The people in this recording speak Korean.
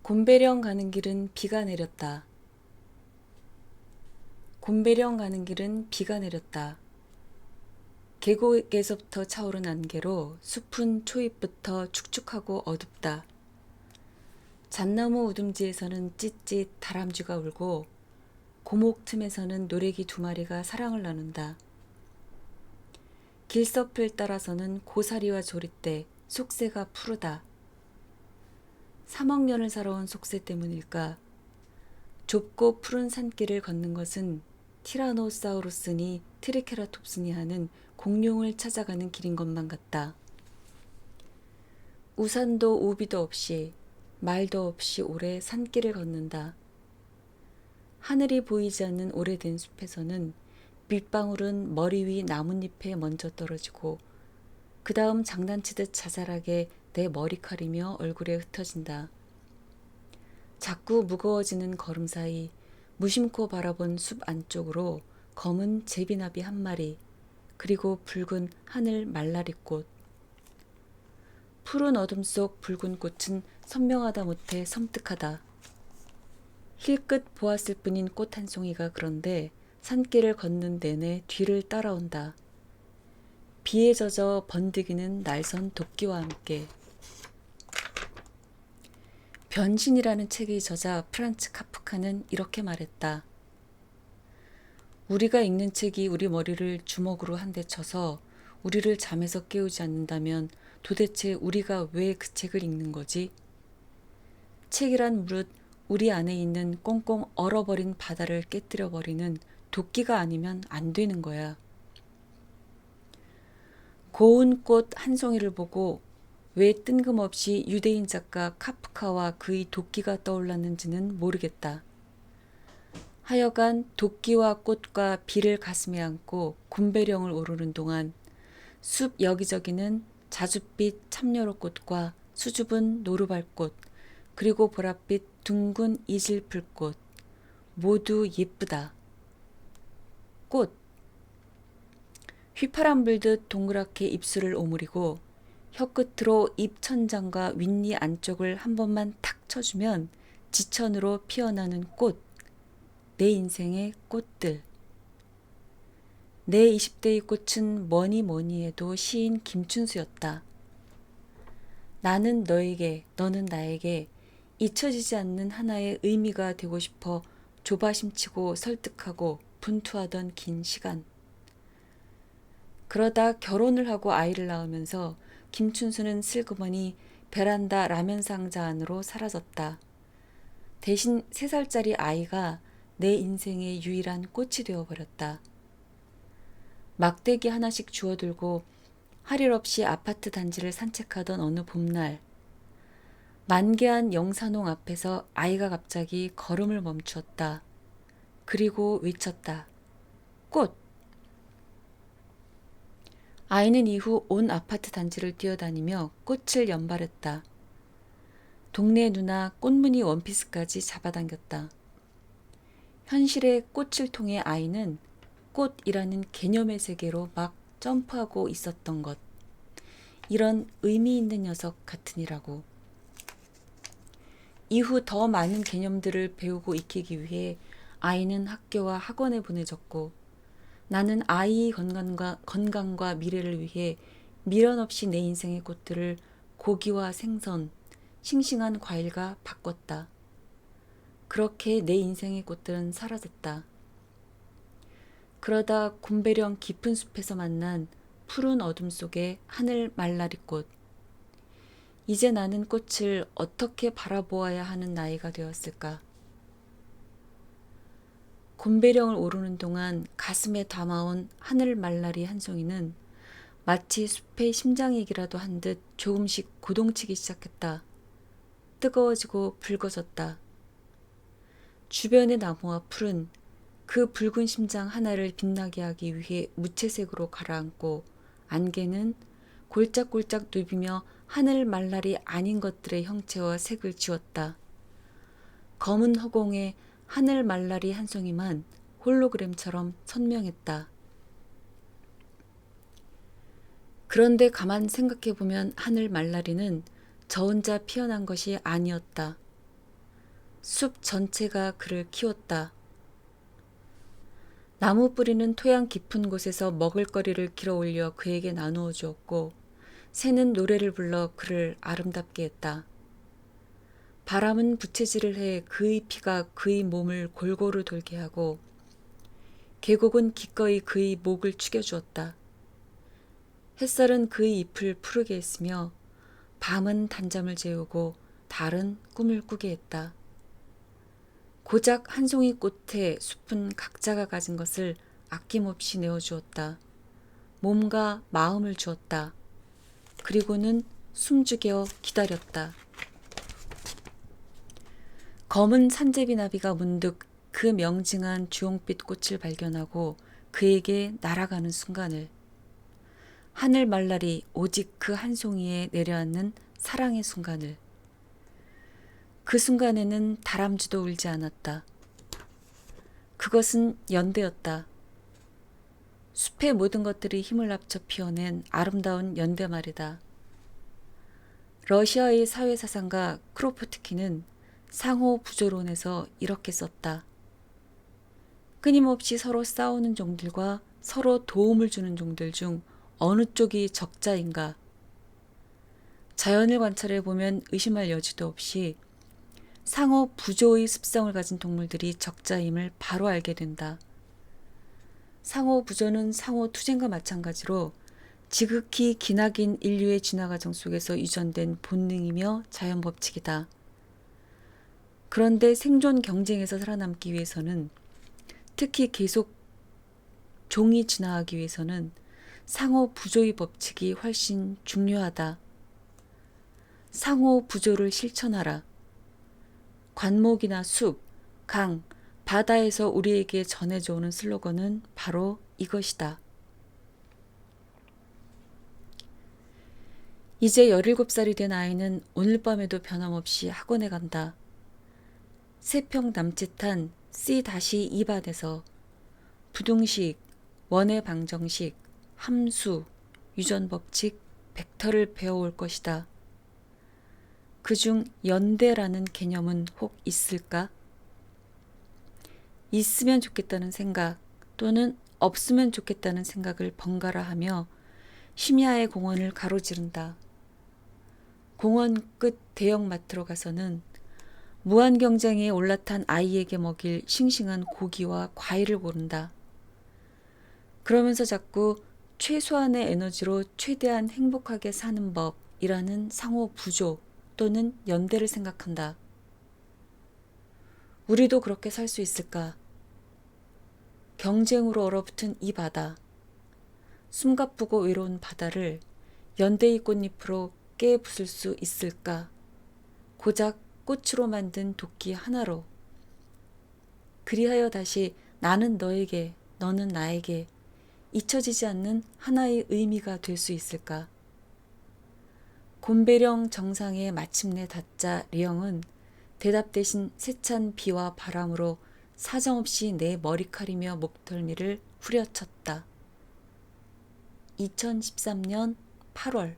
곰배령 가는 길은 비가 내렸다. 곰배령 가는 길은 비가 내렸다. 계곡에서부터 차오른 안개로 숲은 초입부터 축축하고 어둡다. 잣나무 우둥지에서는 찢찢 다람쥐가 울고 고목 틈에서는 노래기 두 마리가 사랑을 나눈다. 길섭을 따라서는 고사리와 조릿대, 속새가 푸르다. 3억 년을 살아온 속새 때문일까? 좁고 푸른 산길을 걷는 것은 티라노사우루스니 트리케라톱스니 하는 공룡을 찾아가는 길인 것만 같다. 우산도 우비도 없이 말도 없이 오래 산길을 걷는다. 하늘이 보이지 않는 오래된 숲에서는 빗방울은 머리 위 나뭇잎에 먼저 떨어지고 그 다음 장난치듯 자잘하게 내 머리칼이며 얼굴에 흩어진다. 자꾸 무거워지는 걸음 사이 무심코 바라본 숲 안쪽으로 검은 제비나비 한 마리, 그리고 붉은 하늘 말라리꽃. 푸른 어둠 속 붉은 꽃은 선명하다 못해 섬뜩하다. 힐끗 보았을 뿐인 꽃 한 송이가 그런데 산길을 걷는 내내 뒤를 따라온다. 비에 젖어 번득이는 날선 도끼와 함께. 변신이라는 책의 저자 프란츠 카프카는 이렇게 말했다. 우리가 읽는 책이 우리 머리를 주먹으로 한 대 쳐서 우리를 잠에서 깨우지 않는다면 도대체 우리가 왜 그 책을 읽는 거지? 책이란 무릇 우리 안에 있는 꽁꽁 얼어버린 바다를 깨뜨려버리는 도끼가 아니면 안 되는 거야. 고운 꽃 한 송이를 보고 왜 뜬금없이 유대인 작가 카프카와 그의 도끼가 떠올랐는지는 모르겠다. 하여간 도끼와 꽃과 비를 가슴에 안고 곰배령을 오르는 동안 숲 여기저기는 자줏빛 참여로꽃과 수줍은 노루발꽃, 그리고 보랏빛 둥근 이질풀꽃, 모두 예쁘다. 꽃. 휘파람 불듯 동그랗게 입술을 오므리고 혀끝으로 입 천장과 윗니 안쪽을 한 번만 탁 쳐주면 지천으로 피어나는 꽃. 내 인생의 꽃들. 내 20대의 꽃은 뭐니 뭐니 해도 시인 김춘수였다. 나는 너에게, 너는 나에게 잊혀지지 않는 하나의 의미가 되고 싶어 조바심치고 설득하고 분투하던 긴 시간. 그러다 결혼을 하고 아이를 낳으면서 김춘수는 슬그머니 베란다 라면 상자 안으로 사라졌다. 대신 3살짜리 아이가 내 인생의 유일한 꽃이 되어버렸다. 막대기 하나씩 주워들고 할 일 없이 아파트 단지를 산책하던 어느 봄날, 만개한 영산홍 앞에서 아이가 갑자기 걸음을 멈추었다. 그리고 외쳤다. 꽃! 아이는 이후 온 아파트 단지를 뛰어다니며 꽃을 연발했다. 동네 누나 꽃무늬 원피스까지 잡아당겼다. 현실의 꽃을 통해 아이는 꽃이라는 개념의 세계로 막 점프하고 있었던 것. 이런 의미 있는 녀석 같으니라고. 이후 더 많은 개념들을 배우고 익히기 위해 아이는 학교와 학원에 보내졌고, 나는 아이의 건강과 미래를 위해 미련 없이 내 인생의 꽃들을 고기와 생선, 싱싱한 과일과 바꿨다. 그렇게 내 인생의 꽃들은 사라졌다. 그러다 곰배령 깊은 숲에서 만난 푸른 어둠 속의 하늘 말라리꽃. 이제 나는 꽃을 어떻게 바라보아야 하는 나이가 되었을까? 곰배령을 오르는 동안 가슴에 담아온 하늘 말라리 한 송이는 마치 숲의 심장이기라도 한 듯 조금씩 고동치기 시작했다. 뜨거워지고 붉어졌다. 주변의 나무와 풀은 그 붉은 심장 하나를 빛나게 하기 위해 무채색으로 가라앉고, 안개는 골짝골짝 누비며 하늘 말라리 아닌 것들의 형체와 색을 지웠다. 검은 허공에 하늘 말라리 한 송이만 홀로그램처럼 선명했다. 그런데 가만 생각해보면 하늘 말라리는 저 혼자 피어난 것이 아니었다. 숲 전체가 그를 키웠다. 나무 뿌리는 토양 깊은 곳에서 먹을거리를 길어올려 그에게 나누어 주었고, 새는 노래를 불러 그를 아름답게 했다. 바람은 부채질을 해 그의 피가 그의 몸을 골고루 돌게 하고, 계곡은 기꺼이 그의 목을 축여주었다. 햇살은 그의 잎을 푸르게 했으며, 밤은 단잠을 재우고 달은 꿈을 꾸게 했다. 고작 한 송이 꽃에 숲은 각자가 가진 것을 아낌없이 내어주었다. 몸과 마음을 주었다. 그리고는 숨죽여 기다렸다. 검은 산제비나비가 문득 그 명징한 주홍빛 꽃을 발견하고 그에게 날아가는 순간을, 하늘 말날이 오직 그 한 송이에 내려앉는 사랑의 순간을, 그 순간에는 다람쥐도 울지 않았다. 그것은 연대였다. 숲의 모든 것들이 힘을 합쳐 피워낸 아름다운 연대 말이다. 러시아의 사회사상가 크로포트키는 상호 부조론에서 이렇게 썼다. 끊임없이 서로 싸우는 종들과 서로 도움을 주는 종들 중 어느 쪽이 적자인가? 자연을 관찰해 보면 의심할 여지도 없이 상호 부조의 습성을 가진 동물들이 적자임을 바로 알게 된다. 상호 부조는 상호 투쟁과 마찬가지로 지극히 기나긴 인류의 진화 과정 속에서 유전된 본능이며 자연 법칙이다. 그런데 생존 경쟁에서 살아남기 위해서는, 특히 계속 종이 진화하기 위해서는 상호 부조의 법칙이 훨씬 중요하다. 상호 부조를 실천하라. 관목이나 숲, 강, 바다에서 우리에게 전해져 오는 슬로건은 바로 이것이다. 이제 17살이 된 아이는 오늘 밤에도 변함없이 학원에 간다. 세평 남짓한 C-2반에서 부등식, 원의 방정식, 함수, 유전법칙, 벡터를 배워올 것이다. 그중 연대라는 개념은 혹 있을까? 있으면 좋겠다는 생각 또는 없으면 좋겠다는 생각을 번갈아 하며 심야의 공원을 가로지른다. 공원 끝 대형마트로 가서는 무한 경쟁에 올라탄 아이에게 먹일 싱싱한 고기와 과일을 고른다. 그러면서 자꾸 최소한의 에너지로 최대한 행복하게 사는 법이라는 상호 부조 또는 연대를 생각한다. 우리도 그렇게 살 수 있을까? 경쟁으로 얼어붙은 이 바다, 숨가쁘고 외로운 바다를 연대의 꽃잎으로 깨부술 수 있을까? 고작 꽃으로 만든 도끼 하나로. 그리하여 다시 나는 너에게, 너는 나에게 잊혀지지 않는 하나의 의미가 될 수 있을까? 곰배령 정상에 마침내 닿자 리영은 대답 대신 세찬 비와 바람으로 사정없이 내 머리칼이며 목덜미를 후려쳤다. 2013년 8월